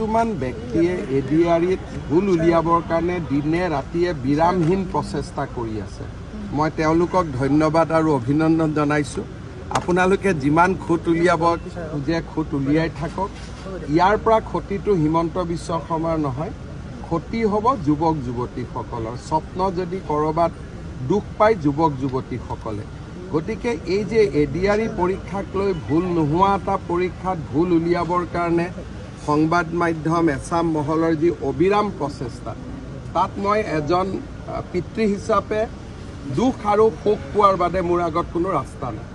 কিছুমান ব্যক্তিয়ে এডিআৰিত ভুল উলিয়াবৰ কাৰণে দিনে ৰাতিয়ে বিৰামহীন প্ৰচেষ্টা কৰি আছে। মই তেওঁলোকক ধন্যবাদ আৰু অভিনন্দন জনাইছোঁ। আপোনালোকে যিমান খুঁত উলিয়াব খোজে খুঁত উলিয়াই থাকক। ইয়াৰ পৰা ক্ষতিটো হিমন্ত বিশ্ব শৰ্মাৰ নহয়, ক্ষতি হ'ব যুৱক যুৱতীসকলৰ। স্বপ্ন যদি ক'ৰবাত দুখ পায় যুৱক যুৱতীসকলে। গতিকে এই যে এডিআৰি পৰীক্ষাক লৈ ভুল নোহোৱা এটা পৰীক্ষাত ভুল উলিয়াবৰ কাৰণে সংবাদ মাধ্যম এছাম মহলৰ যি অবিৰাম প্ৰচেষ্টা, তাত মই এজন পিতৃ হিচাপে দুখ আৰু শোক পোৱাৰ বাদে মোৰ আগত কোনো ৰাস্তা নাই।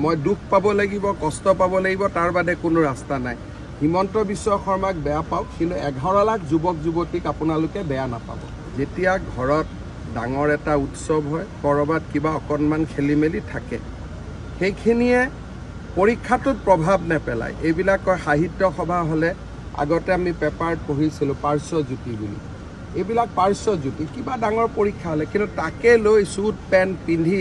মই দুখ পাব লাগিব, কষ্ট পাব লাগিব, তাৰ বাদে কোনো ৰাস্তা নাই। হিমন্ত বিশ্ব শৰ্মাক বেয়া পাওক, কিন্তু 11 লাখ যুৱক যুৱতীক আপোনালোকে বেয়া নাপাব। যেতিয়া ঘৰত ডাঙৰ এটা উৎসৱ হয়, ক'ৰবাত কিবা অকণমান খেলি মেলি থাকে, সেইখিনিয়ে পৰীক্ষাটোত প্ৰভাৱ নেপেলায়। এইবিলাক সাহিত্য সভা হ'লে আগতে আমি পেপাৰত পঢ়িছিলোঁ পাৰ্শ্বজ্যোতি বুলি। এইবিলাক পাৰ্শ্বজ্যোতি কিবা ডাঙৰ পৰীক্ষা হ'লে, কিন্তু তাকে লৈ চুট পেণ্ট পিন্ধি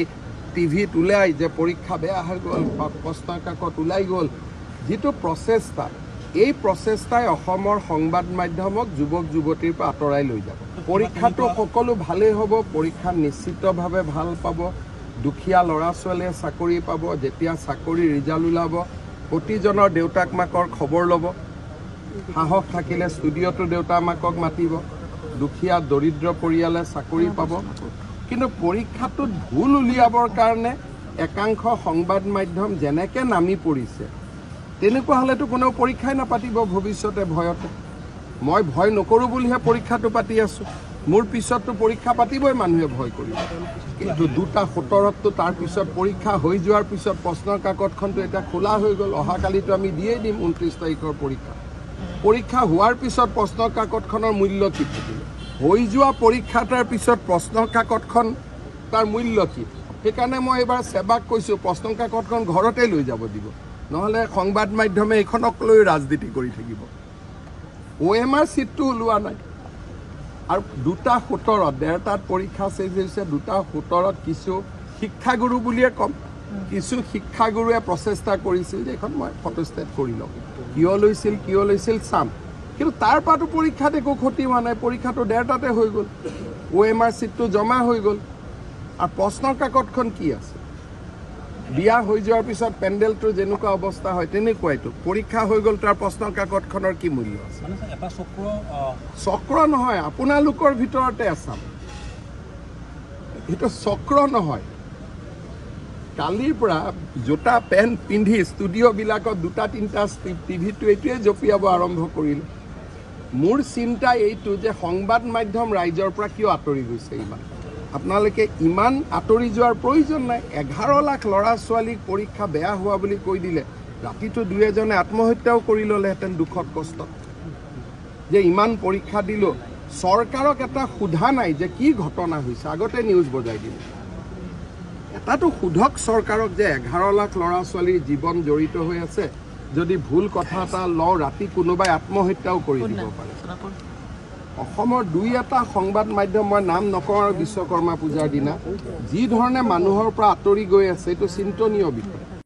টিভিত ওলাই যে পৰীক্ষা বেয়া হৈ গ'ল, প্ৰশ্নৰ কাকত ওলাই গ'ল, যিটো প্ৰচেষ্টা, এই প্ৰচেষ্টাই অসমৰ সংবাদ মাধ্যমক যুৱক যুৱতীৰ পৰা আঁতৰাই লৈ যাব। পৰীক্ষাটো সকলো ভালেই হ'ব, পৰীক্ষা নিশ্চিতভাৱে ভাল পাব। দুখীয়া ল'ৰা ছোৱালীয়ে চাকৰি পাব। যেতিয়া চাকৰি ৰিজাল্ট ওলাব, প্ৰতিজনৰ দেউতাক মাকৰ খবৰ ল'ব। সাহস থাকিলে ষ্টুডিঅ'টো দেউতা মাকক মাতিব। দুখীয়া দৰিদ্ৰ পৰিয়ালে চাকৰি পাব। কিন্তু পৰীক্ষাটোত ভুল উলিয়াবৰ কাৰণে একাংশ সংবাদ মাধ্যম যেনেকৈ নামি পৰিছে, তেনেকুৱা হ'লেতো কোনেও পৰীক্ষাই নাপাতিব ভৱিষ্যতে ভয়তে। মই ভয় নকৰোঁ বুলিহে পৰীক্ষাটো পাতি আছোঁ। মোৰ পিছততো পৰীক্ষা পাতিবই মানুহে ভয় কৰিব। কিন্তু 2:17 তাৰ পিছত পৰীক্ষা হৈ যোৱাৰ পিছত প্ৰশ্নৰ কাকতখনটো এতিয়া খোলা হৈ গ'ল। অহাকালিতো আমি দিয়েই দিম 29 তাৰিখৰ পৰীক্ষা। পৰীক্ষা হোৱাৰ পিছত প্ৰশ্নৰ কাকতখনৰ মূল্য কি থাকিব? হৈ যোৱা পৰীক্ষা এটাৰ পিছত প্ৰশ্নৰ কাকতখন তাৰ মূল্য কি? সেইকাৰণে মই এইবাৰ সেৱাক কৈছোঁ, প্ৰশ্নৰ কাকতখন ঘৰতে লৈ যাব দিব। নহ'লে সংবাদ মাধ্যমে এইখনক লৈ ৰাজনীতি কৰি থাকিব। OMR চিটটো ওলোৱা নাই। আৰু 2:17 ডেৰটাত পৰীক্ষা শেষ হৈছে। 2:17 কিছু শিক্ষাগুৰু বুলিয়ে ক'ম, কিছু শিক্ষাগুৰুৱে প্ৰচেষ্টা কৰিছিল যে এইখন মই ফটোষ্টেট কৰি লওঁ। কিয় লৈছিল চাম। কিন্তু তাৰ পৰাতো পৰীক্ষাত একো ক্ষতি হোৱা নাই। পৰীক্ষাটো 1:30টাতে হৈ গ'ল। OMR চিটটো জমা হৈ গ'ল। আৰু প্ৰশ্নৰ কাকতখন কি আছে? বিয়া হৈ যোৱাৰ পিছত পেণ্ডেলটোৰ যেনেকুৱা অৱস্থা হয় তেনেকুৱাইতো। পৰীক্ষা হৈ গ'ল, তাৰ প্ৰশ্নৰ কাকতখনৰ কি মূল্য আছে? চক্ৰ নহয়, আপোনালোকৰ ভিতৰতে আছাম। এইটো চক্ৰ নহয়। কালিৰ পৰা জোতা পেণ্ট পিন্ধি ষ্টুডিঅ'বিলাকত 2-3টা টিভিটো এইটোৱে জঁপিয়াব আৰম্ভ কৰিলে। মোৰ চিন্তা এইটো যে সংবাদ মাধ্যম ৰাইজৰ পৰা কিয় আঁতৰি গৈছে ইমান? আপোনালোকে ইমান আঁতৰি যোৱাৰ প্ৰয়োজন নাই। 11 লাখ ল'ৰা ছোৱালীক পৰীক্ষা বেয়া হোৱা বুলি কৈ দিলে, ৰাতিটো 2-এজনে আত্মহত্যাও কৰি ল'লেহেঁতেন দুখত কষ্টত। যে ইমান পৰীক্ষা দিলোঁ, চৰকাৰক এটা সোধা নাই যে কি ঘটনা হৈছে। আগতে নিউজ বজাই দিলে। এটাতো সোধক চৰকাৰক যে 11 লাখ ল'ৰা ছোৱালীৰ জীৱন জড়িত হৈ আছে। যদি ভুল কথা এটা লওঁ, ৰাতি কোনোবাই আত্মহত্যাও কৰি দিব পাৰে। অসমৰ 2-এটা সংবাদ মাধ্যম, মই নাম নকওঁ আৰু বিশ্বকৰ্মা পূজাৰ দিনা, যি ধৰণে মানুহৰ পৰা আঁতৰি গৈ আছে, এইটো চিন্তনীয় বিষয়।